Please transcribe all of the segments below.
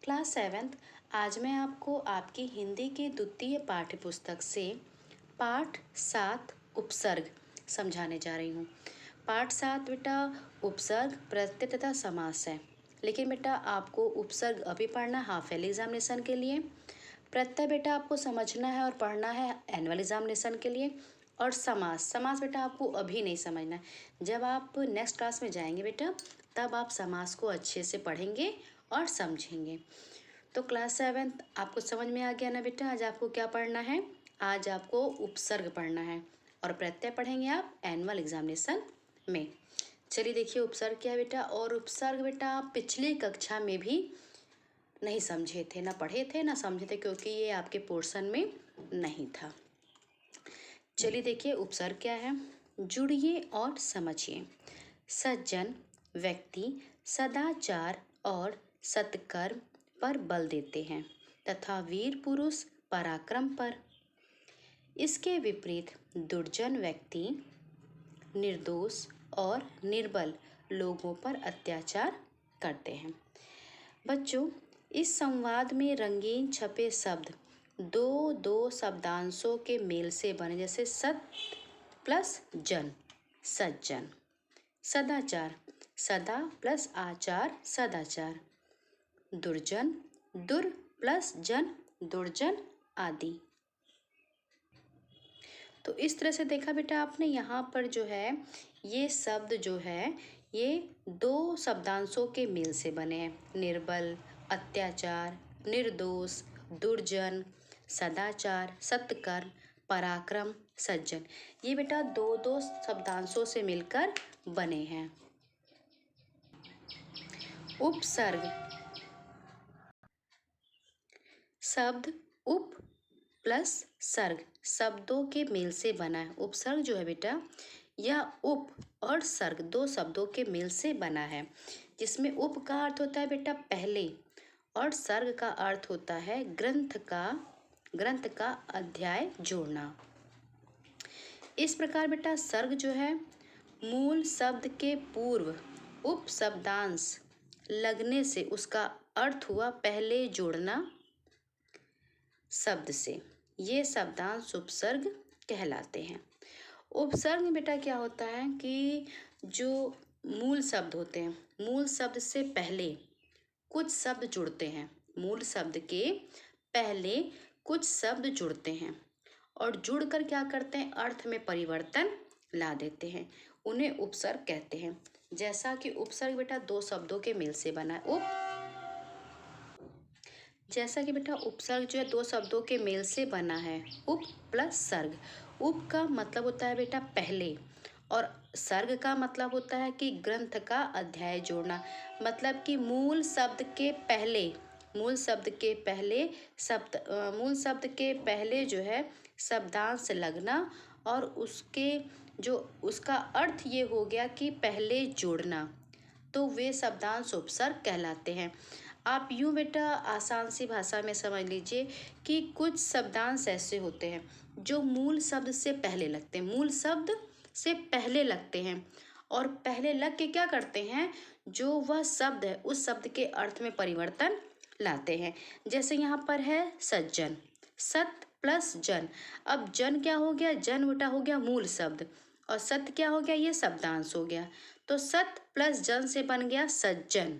Class 7th। आज मैं आपको आपकी हिंदी के द्वितीय पाठ्य पुस्तक से पाठ 7 उपसर्ग समझाने जा रही हूँ। पाठ 7 बेटा उपसर्ग, प्रत्यय तथा समास है। लेकिन बेटा आपको उपसर्ग अभी पढ़ना हाफ ईयरली एग्जामिनेशन के लिए, प्रत्यय बेटा आपको समझना है और पढ़ना है एनुअल एग्जामिनेशन के लिए, और समास बेटा आपको अभी नहीं समझना है। जब आप नेक्स्ट क्लास में जाएंगे बेटा तब आप समास को अच्छे से पढ़ेंगे और समझेंगे। तो क्लास 7 आपको समझ में आ गया ना बेटा। आज आपको क्या पढ़ना है? आज आपको उपसर्ग पढ़ना है और प्रत्यय पढ़ेंगे आप एनुअल एग्जामिनेशन में। चलिए देखिए उपसर्ग क्या है बेटा। और उपसर्ग बेटा आप पिछली कक्षा में भी नहीं समझे थे, ना पढ़े थे, ना समझे थे, क्योंकि ये आपके पोर्शन में नहीं था। चलिए देखिए उपसर्ग क्या है। जुड़िए और समझिए। सज्जन व्यक्ति सदाचार और सत्कर्म पर बल देते हैं तथा वीर पुरुष पराक्रम पर। इसके विपरीत दुर्जन व्यक्ति निर्दोष और निर्बल लोगों पर अत्याचार करते हैं। बच्चों, इस संवाद में रंगीन छपे शब्द दो दो शब्दांशों के मेल से बने, जैसे सत प्लस जन सज्जन, सदाचार सदा प्लस आचार सदाचार, दुर्जन दुर प्लस जन दुर्जन आदि। तो इस तरह से देखा बेटा आपने, यहाँ पर जो है ये शब्द जो है ये दो शब्दांशों के मेल से बने हैं। निर्बल, अत्याचार, निर्दोष, दुर्जन, सदाचार, सत्कर्म, पराक्रम, सज्जन। ये बेटा दो दो शब्दांशों से मिलकर बने हैं। उपसर्ग शब्द उप प्लस सर्ग शब्दों के मेल से बना है। उपसर्ग जो है बेटा यह उप और सर्ग दो शब्दों के मेल से बना है, जिसमें उप का अर्थ होता है बेटा पहले और सर्ग का अर्थ होता है ग्रंथ का अध्याय जोड़ना। इस प्रकार बेटा सर्ग जो है मूल शब्द के पूर्व उप शब्दांश लगने से उसका अर्थ हुआ पहले जोड़ना शब्द से। ये शब्दांश उपसर्ग कहलाते हैं। उपसर्ग में बेटा क्या होता है कि जो मूल शब्द होते हैं, मूल शब्द से पहले कुछ शब्द जुड़ते हैं। मूल शब्द के पहले कुछ शब्द जुड़ते हैं और जुड़कर क्या करते हैं, अर्थ में परिवर्तन ला देते हैं। उन्हें उपसर्ग कहते हैं। जैसा कि उपसर्ग बेटा दो शब्दों के मेल से बना है। जैसा कि बेटा उपसर्ग जो है दो शब्दों के मेल से बना है, उप प्लस सर्ग। उप का मतलब होता है बेटा पहले और सर्ग का मतलब होता है कि ग्रंथ का अध्याय जोड़ना। मतलब कि मूल शब्द के पहले जो है शब्दांश लगना और उसका अर्थ ये हो गया कि पहले जोड़ना, तो वे शब्दांश उपसर्ग कहलाते हैं। आप यूँ बेटा आसान सी भाषा में समझ लीजिए कि कुछ शब्दांश ऐसे होते हैं जो मूल शब्द से पहले लगते हैं और पहले लग के क्या करते हैं, जो वह शब्द है उस शब्द के अर्थ में परिवर्तन लाते हैं। जैसे यहाँ पर है सज्जन, सत प्लस जन। अब जन क्या हो गया, जन बेटा हो गया मूल शब्द और सत क्या हो गया, ये शब्दांश हो गया। तो सत प्लस जन से बन गया सज्जन।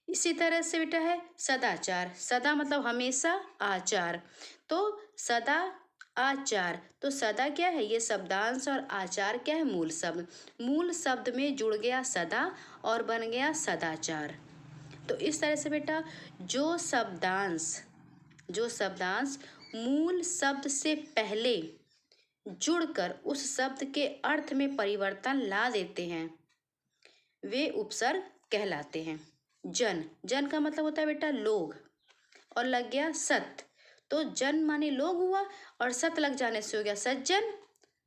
इसी तरह से बेटा है सदाचार, सदा मतलब हमेशा, आचार तो सदा आचार। तो सदा क्या है, ये शब्दांश और आचार क्या है, मूल शब्द। मूल शब्द में जुड़ गया सदा और बन गया सदाचार। तो इस तरह से बेटा जो शब्दांश मूल शब्द से पहले जुड़कर उस शब्द के अर्थ में परिवर्तन ला देते हैं वे उपसर्ग कहलाते हैं। जन का मतलब होता है बेटा लोग और लग गया सत, तो जन माने लोग हुआ और सत लग जाने से हो गया सज्जन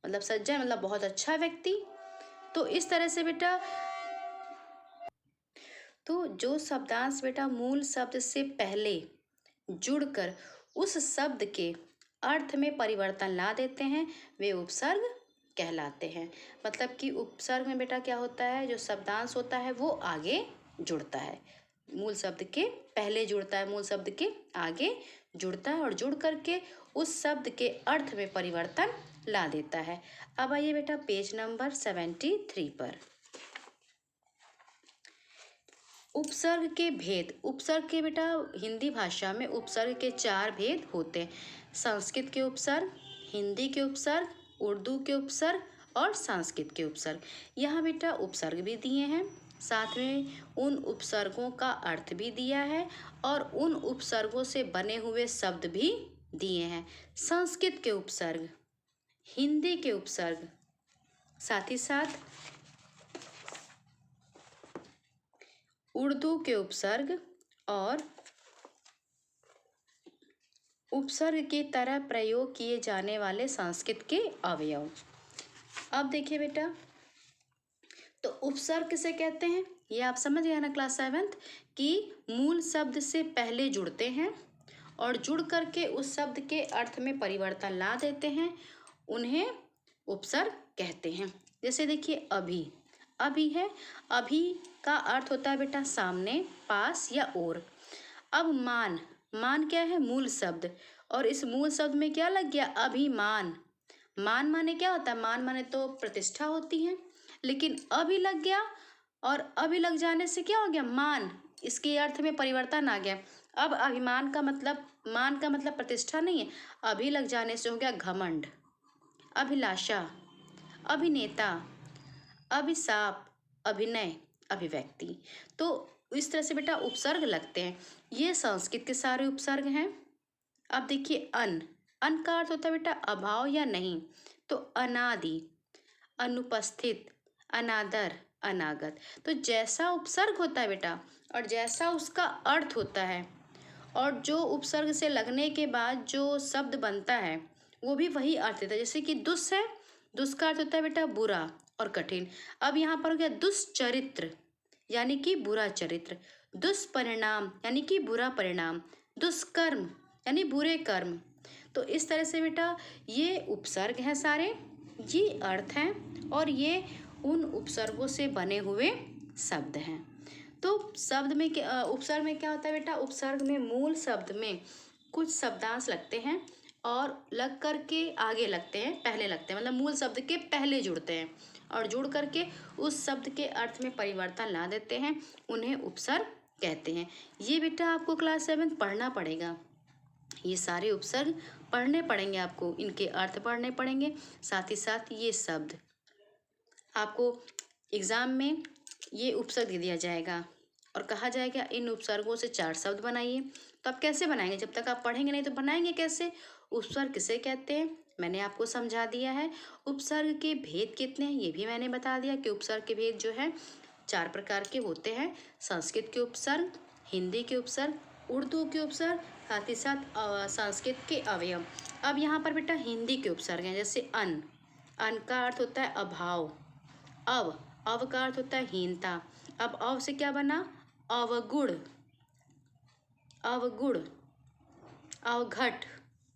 मतलब बहुत अच्छा व्यक्ति। तो इस तरह से बेटा तो जो शब्दांश बेटा मूल शब्द से पहले जुड़कर उस शब्द के अर्थ में परिवर्तन ला देते हैं वे उपसर्ग कहलाते हैं। मतलब कि उपसर्ग में बेटा क्या होता है, जो शब्दांश होता है वो आगे जुड़ता है, मूल शब्द के पहले जुड़ता है, मूल शब्द के आगे जुड़ता है और जुड़ करके उस शब्द के अर्थ में परिवर्तन ला देता है। अब आइए बेटा पेज नंबर 73 पर। उपसर्ग के भेद। उपसर्ग के बेटा हिंदी भाषा में उपसर्ग के 4 भेद होते हैं। संस्कृत के उपसर्ग, हिंदी के उपसर्ग, उर्दू के उपसर्ग और संस्कृत के उपसर्ग। यहाँ बेटा उपसर्ग भी दिए हैं, साथ में उन उपसर्गों का अर्थ भी दिया है और उन उपसर्गों से बने हुए शब्द भी दिए हैं। संस्कृत के उपसर्ग, हिंदी के उपसर्ग, साथ ही साथ उर्दू के उपसर्ग और उपसर्ग की तरह प्रयोग किए जाने वाले संस्कृत के अवयव। अब देखिए बेटा, तो उपसर्ग किसे कहते हैं ये आप समझ गए ना क्लास 7th कि मूल शब्द से पहले जुड़ते हैं और जुड़ करके उस शब्द के अर्थ में परिवर्तन ला देते हैं, उन्हें उपसर्ग कहते हैं। जैसे देखिए अभी, अभी है, अभी का अर्थ होता है बेटा सामने, पास या ओर। अब मान, मान क्या है मूल शब्द, और इस मूल शब्द में क्या लग गया अभिमान। मान माने क्या होता है, मान माने तो प्रतिष्ठा होती है, लेकिन अभी लग गया और अभी लग जाने से क्या हो गया मान, इसके अर्थ में परिवर्तन आ गया। अब अभिमान का मतलब, मान का मतलब प्रतिष्ठा नहीं है, अभी लग जाने से हो गया घमंड, अभिलाषा, अभिनेता, अभिशाप, अभिनय, अभिव्यक्ति। तो इस तरह से बेटा उपसर्ग लगते हैं। ये संस्कृत के सारे उपसर्ग हैं। अब देखिए अन, अन का अर्थ होता है बेटा अभाव या नहीं, तो अनादि, अनुपस्थित, अनादर, अनागत। तो जैसा उपसर्ग होता है बेटा और जैसा उसका अर्थ होता है और जो उपसर्ग से लगने के बाद जो शब्द बनता है वो भी वही अर्थ देता है। जैसे कि दुष् है, दुष् का अर्थ होता है बेटा बुरा और कठिन। अब यहाँ पर हो गया दुष्चरित्र यानी कि बुरा चरित्र, दुष्परिणाम यानी कि बुरा परिणाम, दुष्कर्म यानी बुरे कर्म। तो इस तरह से बेटा ये उपसर्ग हैं सारे, ये अर्थ हैं और ये उन उपसर्गों से बने हुए शब्द हैं। तो शब्द में क्या, उपसर्ग में क्या होता है बेटा, उपसर्ग में मूल शब्द में कुछ शब्दांश लगते हैं और लग करके आगे लगते हैं, पहले लगते हैं, मतलब मूल शब्द के पहले जुड़ते हैं और जुड़ करके उस शब्द के अर्थ में परिवर्तन ला देते हैं, उन्हें उपसर्ग कहते हैं। ये बेटा आपको क्लास 7 पढ़ना पड़ेगा, ये सारे उपसर्ग पढ़ने पड़ेंगे आपको, इनके अर्थ पढ़ने पड़ेंगे, साथ ही साथ ये शब्द आपको एग्ज़ाम में ये उपसर्ग दे दिया जाएगा और कहा जाएगा इन उपसर्गों से 4 शब्द बनाइए। तो आप कैसे बनाएंगे, जब तक आप पढ़ेंगे नहीं तो बनाएंगे कैसे। उपसर्ग किसे कहते हैं मैंने आपको समझा दिया है। उपसर्ग के भेद कितने हैं ये भी मैंने बता दिया कि उपसर्ग के भेद जो है 4 प्रकार के होते हैं। संस्कृत के उपसर्ग, हिंदी के उपसर्ग, उर्दू के उपसर्ग, साथ ही साथ संस्कृत के अवयव। अब यहाँ पर बेटा हिंदी के उपसर्ग हैं, जैसे अन, अन का अर्थ होता है अभाव। अव, अव का अर्थ होता है हीनता। अब अव से क्या बना अवगुण, अवगुण, अवघट,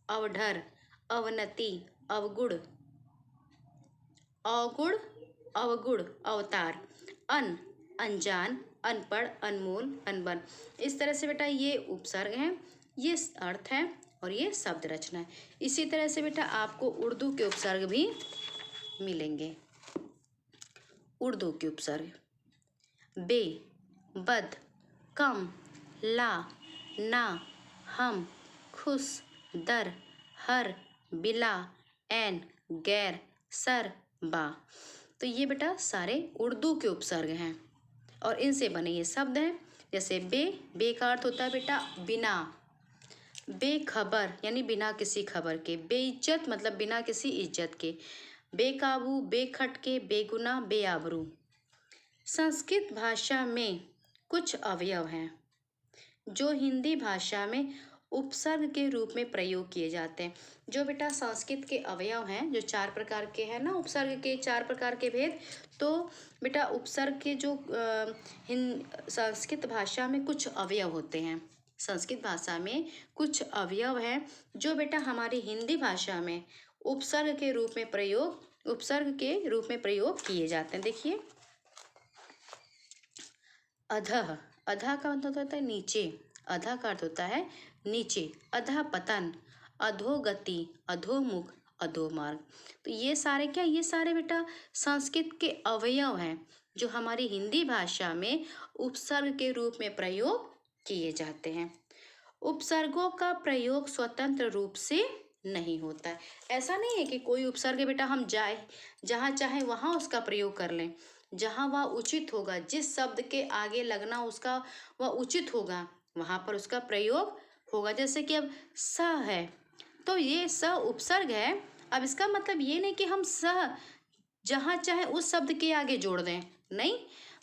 अवढर, अवनति, अवगुण, अवगुण, अवगुण, अवतार। अन, अनजान, अनपढ़, अनमोल, अनबन। इस तरह से बेटा ये उपसर्ग हैं, ये अर्थ हैं और ये शब्द रचना है। इसी तरह से बेटा आपको उर्दू के उपसर्ग भी मिलेंगे। उर्दू के उपसर्ग बे, बद, कम, ला, ना, हम, खुश, दर, हर, बिला, ऐन, गैर, सर, बा। तो ये बेटा सारे उर्दू के उपसर्ग हैं और इनसे बने ये शब्द हैं। जैसे बे, बे का अर्थ होता है बेटा बिना, बेखबर यानी बिना किसी खबर के, बेइज्जत मतलब बिना किसी इज्जत के, बेकाबू, बेखटके, बेगुनाह, बेआबरू। संस्कृत भाषा में कुछ अवयव हैं जो हिंदी भाषा में उपसर्ग के रूप में प्रयोग किए जाते हैं। जो बेटा संस्कृत के अवयव हैं जो 4 प्रकार के हैं ना, उपसर्ग के 4 प्रकार के भेद, तो बेटा उपसर्ग के जो संस्कृत भाषा में कुछ अवयव होते हैं, संस्कृत भाषा में कुछ अवयव हैं जो बेटा हमारी हिंदी भाषा में उपसर्ग के रूप में प्रयोग, उपसर्ग के रूप में प्रयोग किए जाते हैं। देखिए अधः, अधा का मतलब होता है नीचे, अधा का अर्थ होता है नीचे, अधः पतन, अधोगति, अधोमुख, अधोमार्ग। तो ये सारे क्या, ये सारे बेटा संस्कृत के अवयव हैं जो हमारी हिंदी भाषा में उपसर्ग के रूप में प्रयोग किए जाते हैं। उपसर्गों का प्रयोग स्वतंत्र रूप से नहीं होता है। ऐसा नहीं है कि कोई उपसर्ग बेटा हम जाए जहाँ चाहे वहाँ उसका प्रयोग कर लें, जहाँ वह उचित होगा, जिस शब्द के आगे लगना उसका वह उचित होगा वहाँ पर उसका प्रयोग होगा। जैसे कि अब स है तो ये स उपसर्ग है। अब इसका मतलब ये नहीं कि हम स जहाँ चाहे उस शब्द के आगे जोड़ दें, नहीं,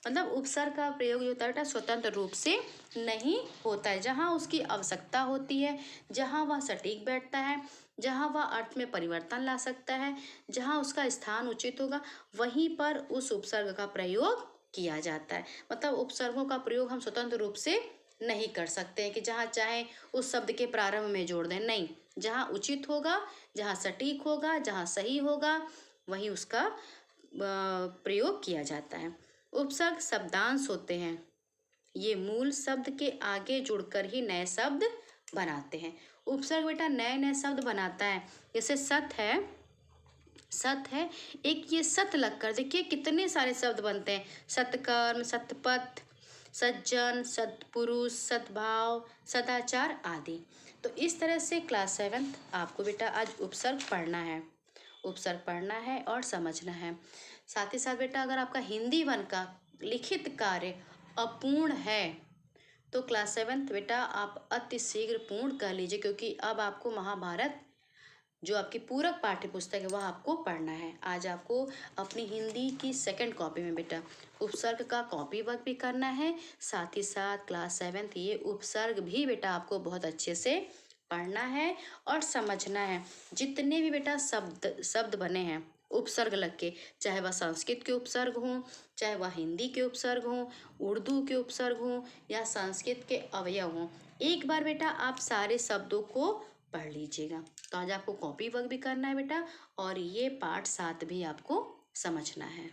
मतलब उपसर्ग का प्रयोग जो होता है बेटा स्वतंत्र रूप से नहीं होता है। जहाँ उसकी आवश्यकता होती है, जहाँ वह सटीक बैठता है, जहाँ वह अर्थ में परिवर्तन ला सकता है, जहाँ उसका स्थान उचित होगा, वहीं पर उस उपसर्ग का प्रयोग किया जाता है। मतलब उपसर्गों का प्रयोग हम स्वतंत्र रूप से नहीं कर सकते हैं कि जहाँ चाहे उस शब्द के प्रारंभ में जोड़ दें, नहीं, जहाँ उचित होगा, जहाँ सटीक होगा, जहाँ सही होगा, वहीं उसका प्रयोग किया जाता है। उपसर्ग शब्दांश होते हैं, ये मूल शब्द के आगे जुड़कर ही नए शब्द बनाते हैं। उपसर्ग बेटा नए नए शब्द बनाता है। जैसे सत है, सत है, एक ये सत लगकर देखिए कितने सारे शब्द बनते हैं, सत्कर्म, सतपथ, सज्जन, सत्पुरुष, सद्भाव, सदाचार आदि। तो इस तरह से क्लास 7 आपको बेटा आज उपसर्ग पढ़ना है, उपसर्ग पढ़ना है और समझना है। साथ ही साथ बेटा अगर आपका हिंदी 1 का लिखित कार्य अपूर्ण है तो क्लास 7 बेटा आप अति शीघ्र पूर्ण कर लीजिए, क्योंकि अब आपको महाभारत जो आपकी पूरक पाठ्य पुस्तक है वह आपको पढ़ना है। आज आपको अपनी हिंदी की सेकंड कॉपी में बेटा उपसर्ग का कॉपी वर्क भी करना है। साथ ही साथ क्लास 7 ये उपसर्ग भी बेटा आपको बहुत अच्छे से पढ़ना है और समझना है। जितने भी बेटा शब्द बने हैं उपसर्ग लग के, चाहे वह संस्कृत के उपसर्ग हों, चाहे वह हिंदी के उपसर्ग हों, उर्दू के उपसर्ग हों या संस्कृत के अवयव हों, एक बार बेटा आप सारे शब्दों को पढ़ लीजिएगा। तो आज आपको कॉपी वर्क भी करना है बेटा और ये पाठ 7 भी आपको समझना है।